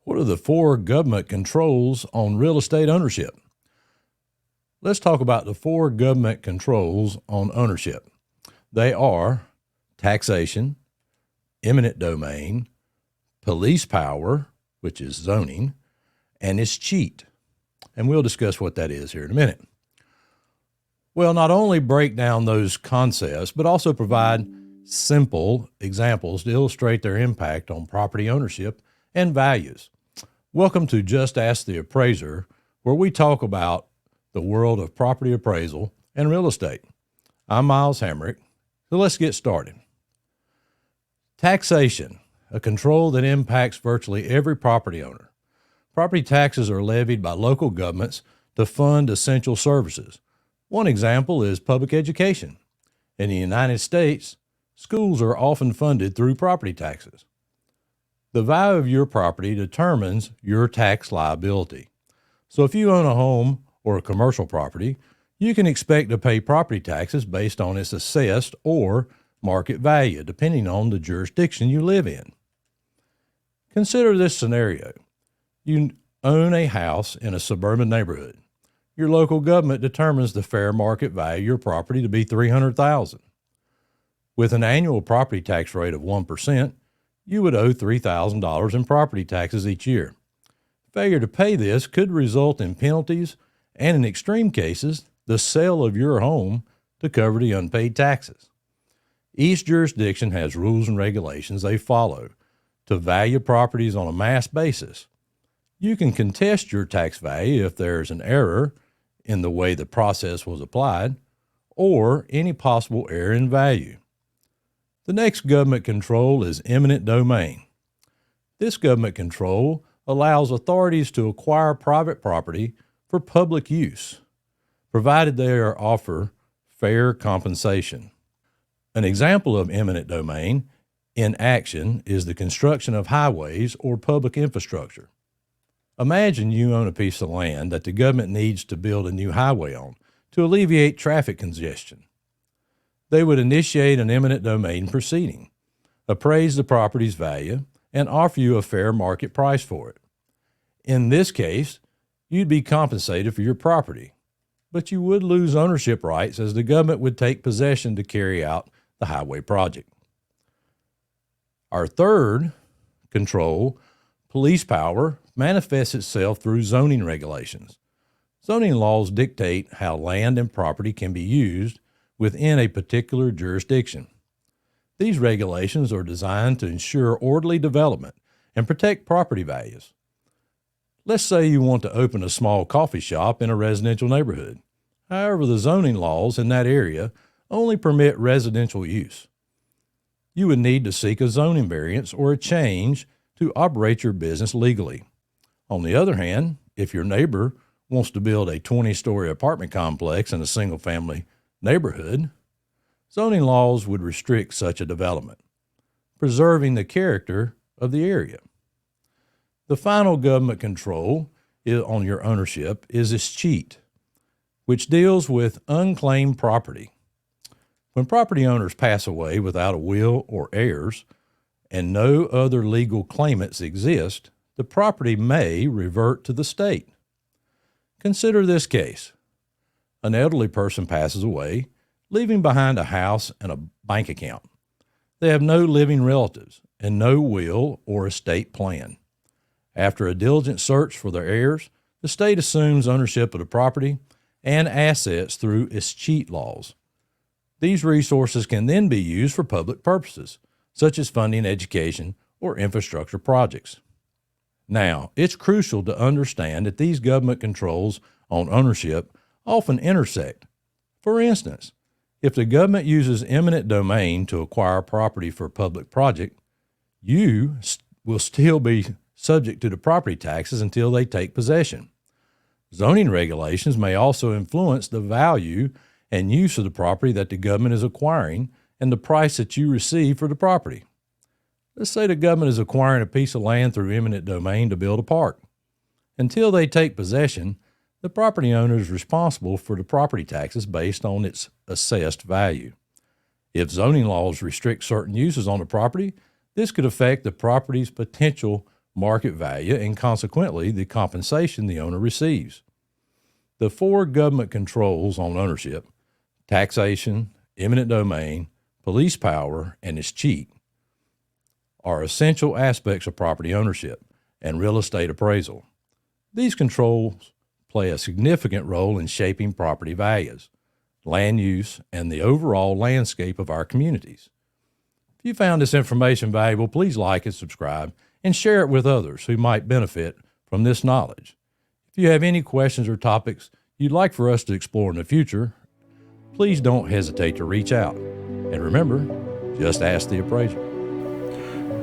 What are the 4 government controls on real estate ownership? Let's talk about the 4 government controls on ownership. They are taxation, eminent domain, police power, which is zoning, and escheat. And we'll discuss what that is here in a minute. Well, not only break down those concepts, but also provide simple examples to illustrate their impact on property ownership and values. Welcome to Just Ask the Appraiser, where we talk about the world of property appraisal and real estate. I'm Miles Hamrick, so let's get started. Taxation, a control that impacts virtually every property owner. Property taxes are levied by local governments to fund essential services. One example is public education. In the United States, schools are often funded through property taxes. The value of your property determines your tax liability. So if you own a home or a commercial property, you can expect to pay property taxes based on its assessed or market value, depending on the jurisdiction you live in. Consider this scenario. You own a house in a suburban neighborhood. Your local government determines the fair market value of your property to be $300,000. With an annual property tax rate of 1%, you would owe $3,000 in property taxes each year. Failure to pay this could result in penalties and, in extreme cases, the sale of your home to cover the unpaid taxes. Each jurisdiction has rules and regulations they follow to value properties on a mass basis. You can contest your tax value if there is an error in the way the process was applied or any possible error in value. The next government control is eminent domain. This government control allows authorities to acquire private property for public use, provided they offer fair compensation. An example of eminent domain in action is the construction of highways or public infrastructure. Imagine you own a piece of land that the government needs to build a new highway on to alleviate traffic congestion. They would initiate an eminent domain proceeding, appraise the property's value, and offer you a fair market price for it. In this case, you'd be compensated for your property, but you would lose ownership rights as the government would take possession to carry out the highway project. Our third control, police power, manifests itself through zoning regulations. Zoning laws dictate how land and property can be used within a particular jurisdiction. These regulations are designed to ensure orderly development and protect property values. Let's say you want to open a small coffee shop in a residential neighborhood. However, the zoning laws in that area only permit residential use. You would need to seek a zoning variance or a change to operate your business legally. On the other hand, if your neighbor wants to build a 20-story apartment complex in a single-family neighborhood, zoning laws would restrict such a development, preserving the character of the area. The final government control on your ownership is escheat, which deals with unclaimed property. When property owners pass away without a will or heirs and no other legal claimants exist, the property may revert to the state. Consider this case. An elderly person passes away, leaving behind a house and a bank account. They have no living relatives and no will or estate plan. After a diligent search for their heirs, the state assumes ownership of the property and assets through escheat laws. These resources can then be used for public purposes, such as funding education or infrastructure projects. Now, it's crucial to understand that these government controls on ownership often intersect. For instance, if the government uses eminent domain to acquire property for a public project, you will still be subject to the property taxes until they take possession. Zoning regulations may also influence the value and use of the property that the government is acquiring and the price that you receive for the property. Let's say the government is acquiring a piece of land through eminent domain to build a park. Until they take possession, the property owner is responsible for the property taxes based on its assessed value. If zoning laws restrict certain uses on the property, this could affect the property's potential market value, and consequently the compensation the owner receives. The 4 government controls on ownership, taxation, eminent domain, police power, and escheat, are essential aspects of property ownership and real estate appraisal. These controls play a significant role in shaping property values, land use, and the overall landscape of our communities. If you found this information valuable, please like and subscribe and share it with others who might benefit from this knowledge. If you have any questions or topics you'd like for us to explore in the future, please don't hesitate to reach out. And remember, just ask the appraiser.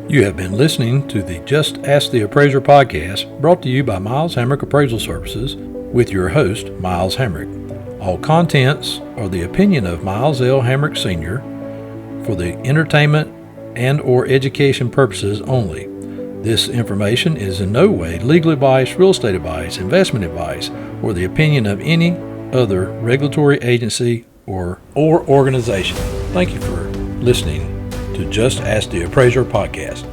You have been listening to the Just Ask the Appraiser podcast, brought to you by Miles Hamrick Appraisal Services with your host, Miles Hamrick. All contents are the opinion of Miles L. Hamrick Sr. for the entertainment and or education purposes only. This information is in no way legal advice, real estate advice, investment advice, or the opinion of any other regulatory agency or organization. Thank you for listening to Just Ask the Appraiser podcast.